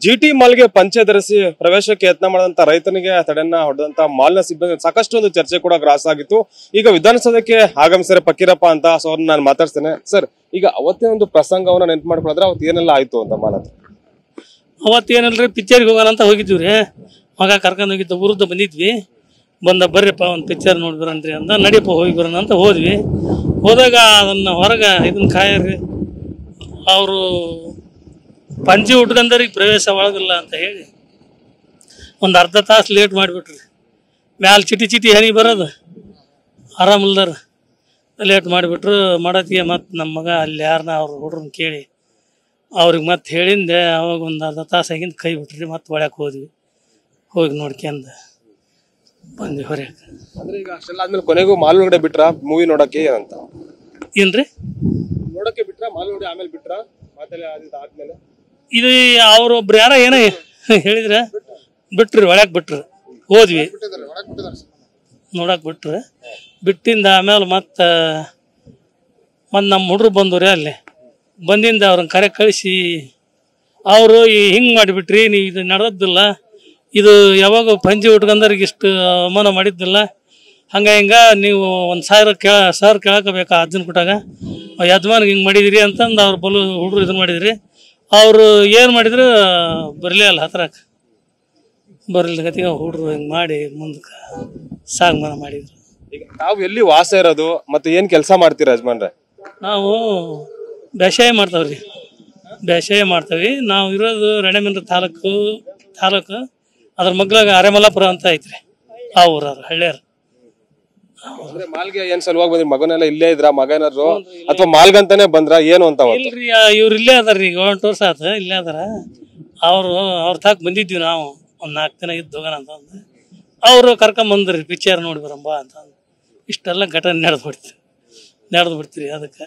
ಜಿಟಿ ಮಾಲ್ಗೆ ಪಂಚೆ ಧರಿಸಿ ಪ್ರವೇಶಕ್ಕೆ ಯತ್ನ ಮಾಡಿದಂತ ರೈತನಿಗೆ ತಡೆಯನ್ನ ಹೊಡೆದಂತ ಮಾಲ್ನ ಸಿಬ್ಬಂದಿ ಸಾಕಷ್ಟು ಒಂದು ಚರ್ಚೆ ಕೂಡ ಗ್ರಾಸ ಆಗಿತ್ತು. ಈಗ ವಿಧಾನಸೌಧಕ್ಕೆ ಆಗಮಿಸಿದರೆ ಫಕೀರಪ್ಪ ಅಂತ, ಸೊ ಅವ್ರನ್ನ ನಾನು ಮಾತಾಡ್ತೇನೆ. ಸರ್, ಈಗ ಅವತ್ತೇ ಒಂದು ಪ್ರಸಂಗವನ್ನ ನೆನ್ಪು ಮಾಡ್ಕೊಂಡ್ರೆ ಅವತ್ತು ಏನೆಲ್ಲ ಆಯ್ತು ಅಂತ ಮಾಲ್ ಹತ್ರ? ಅವತ್ತೇನಲ್ರಿ, ಪಿಕ್ಚರ್ಗೆ ಹೋಗೋಣ ಅಂತ ಹೋಗಿದ್ವಿ ರೀ. ಮಗ ಕರ್ಕೊಂಡು ಹೋಗಿದ್ದ, ಊರದ್ದು ಬಂದಿದ್ವಿ. ಬರ್ರಿಪ್ಪ ಒಂದು ಪಿಕ್ಚರ್ ನೋಡಿ ಬರನ್ರಿ ಅಂತ, ನಡಿಯಪ್ಪ ಹೋಗಿ ಬರೋಣ ಅಂತ ಹೋದ್ವಿ. ಹೋದಾಗ ಅದನ್ನು ಹೊರಗೆ ಇದನ್ನ ಕಾಯರಿ ಅವರು ಪಂಚಿ ಉಟ್ಕೊಂಡರಿಗೆ ಪ್ರವೇಶ ಒಳಗಿಲ್ಲ ಅಂತ ಹೇಳಿ ಒಂದು ಅರ್ಧ ತಾಸು ಲೇಟ್ ಮಾಡಿಬಿಟ್ರಿ. ಮ್ಯಾಲೆ ಚಿಟಿ ಹನಿ ಬರೋದು ಆರಾಮಿಲ್ದಾರ ಲೇಟ್ ಮಾಡಿಬಿಟ್ರು. ಮಾಡತ್ತಿಗೆ ಮತ್ತು ನಮ್ಮ ಮಗ ಅಲ್ಲಿ ಯಾರನ್ನ ಅವ್ರ ಹುಡ್ರನ್ನ ಕೇಳಿ ಅವ್ರಿಗೆ ಮತ್ತೆ ಹೇಳಿಂದೆ. ಅವಾಗ ಒಂದು ಅರ್ಧ ತಾಸು ಆಗಿಂದ ಕೈ ಬಿಟ್ರಿ. ಮತ್ತೆ ಒಳಕ್ಕೆ ಹೋದ್ವಿ. ಹೋಗಿ ನೋಡ್ಕೊಂಡು ಬಂದ್ವಿ ಹೊರಗೆ. ಅಂದ್ರೆ ಈಗ ಅಷ್ಟೆಲ್ಲ ಆದ್ಮೇಲೆ ಕೊನೆಗೂ ಮಾಲ್ ಒಳಗಡೆ ಬಿಟ್ರ ಮೂವಿ ನೋಡಕ್ಕೆ ಏನಂತ? ಏನ್ರಿ ನೋಡಕ್ಕೆ ಬಿಟ್ರ ಮಾಲ್ ನೋಡಿ ಆಮೇಲೆ ಬಿಟ್ರ ಆದ್ಮೇಲೆ ಇದು ಅವ್ರೊಬ್ರು ಯಾರ ಏನೋ ಹೇಳಿದ್ರೆ ಬಿಟ್ರಿ, ಒಳಗೆ ಬಿಟ್ರು. ಹೋದ್ವಿ ನೋಡಕ್ ಬಿಟ್ರು. ಬಿಟ್ಟಿಂದ ಆಮೇಲೆ ಮತ್ತೆ ನಮ್ಮ ಹುಡ್ರು ಬಂದವ್ರಿ. ಅಲ್ಲಿ ಬಂದಿಂದ ಅವ್ರನ್ನ ಕರೆ ಕಳಿಸಿ ಅವರು ಹಿಂಗೆ ಮಾಡಿಬಿಟ್ರಿ, ನೀವು ಇದು ನಡೆದಿಲ್ಲ, ಇದು ಯಾವಾಗ ಪಂಚಿ ಉಟ್ಕೊಂಡವ್ರಿಗೆ ಇಷ್ಟು ಅವಮಾನ ಮಾಡಿದ್ದಿಲ್ಲ, ಹಿಂಗ ನೀವು ಒಂದು ಸಾವಿರ ಕೇಳಕೋಬೇಕಾ ಅಜ್ಜನ ಕೊಟ್ಟಾಗ ಯಜಮಾನ್ಗೆ ಹಿಂಗೆ ಮಾಡಿದಿರಿ ಅಂತಂದು ಅವ್ರು ಬಲು ಹುಡ್ರು ಇದನ್ನ ಮಾಡಿದ್ರಿ. ಅವರು ಏನು ಮಾಡಿದ್ರು ಬರಲೇ ಅಲ್ಲ, ಹತ್ರಕ್ಕೆ ಬರಲಿಕ್ಕೆ ಹುಡ್ರು ಹಿಂಗೆ ಮಾಡಿ ಮುಂದಕ್ಕೆ ಸಾಗಮನ ಮಾಡಿದ್ರು. ಈಗ ತಾವು ಎಲ್ಲಿ ವಾಸ ಇರೋದು ಮತ್ತೆ ಏನ್ ಕೆಲಸ ಮಾಡ್ತೀರಾ ಯಜಮಾನ್ರೆ? ನಾವು ಬೇಸಾಯ ಮಾಡ್ತಾವ್ರಿ. ಬೇಸಾಯ ಮಾಡ್ತಾವಿ. ನಾವು ಇರೋದು ರಾಣೆಬೆನ್ನೂರು ತಾಲೂಕು ಅದ್ರ ಮಗ್ಲಾಗ ಅರೆಮಲ್ಲಾಪುರ ಅಂತ ಐತ್ರಿ. ಆ ಊರವ್ರು ಹಳ್ಳಿಯರು. ಮಾಲ್ಗೆ ಏನ್ ಸಲುವಾಗಿ ಬಂದ್ರಿ? ಮಗನೆಲ್ಲ ಇಲ್ಲೇ ಇದ್ರ ಮಗ ಏನಾದ್ರು ಅಥವಾ ಮಾಲ್ಗಂತಾನೆ ಬಂದ್ರ ಏನು ಅಂತ? ಇಲ್ರಿ, ಇವ್ರು ಇಲ್ಲೇ ಅದಾರ್ರಿ. ಈಗ 8 ವರ್ಷ ಆತ ಇಲ್ಲೇ ಅದಾರ. ಅವ್ರ ತಾಕ ಬಂದಿದ್ವಿ ನಾವು. ಒಂದು 4 ದಿನ ಇದ್ದು ಹೋಗೋಣ ಅಂತಂದು ಅವರು ಕರ್ಕೊಂಬಂದ್ರಿ. ಪಿಕ್ಚರ್ ನೋಡಿ ಬರಂಬ ಅಂತ. ಇಷ್ಟೆಲ್ಲ ಘಟನೆ ನಡೆದು ಬಿಡ್ತೀವಿ ಅದಕ್ಕೆ.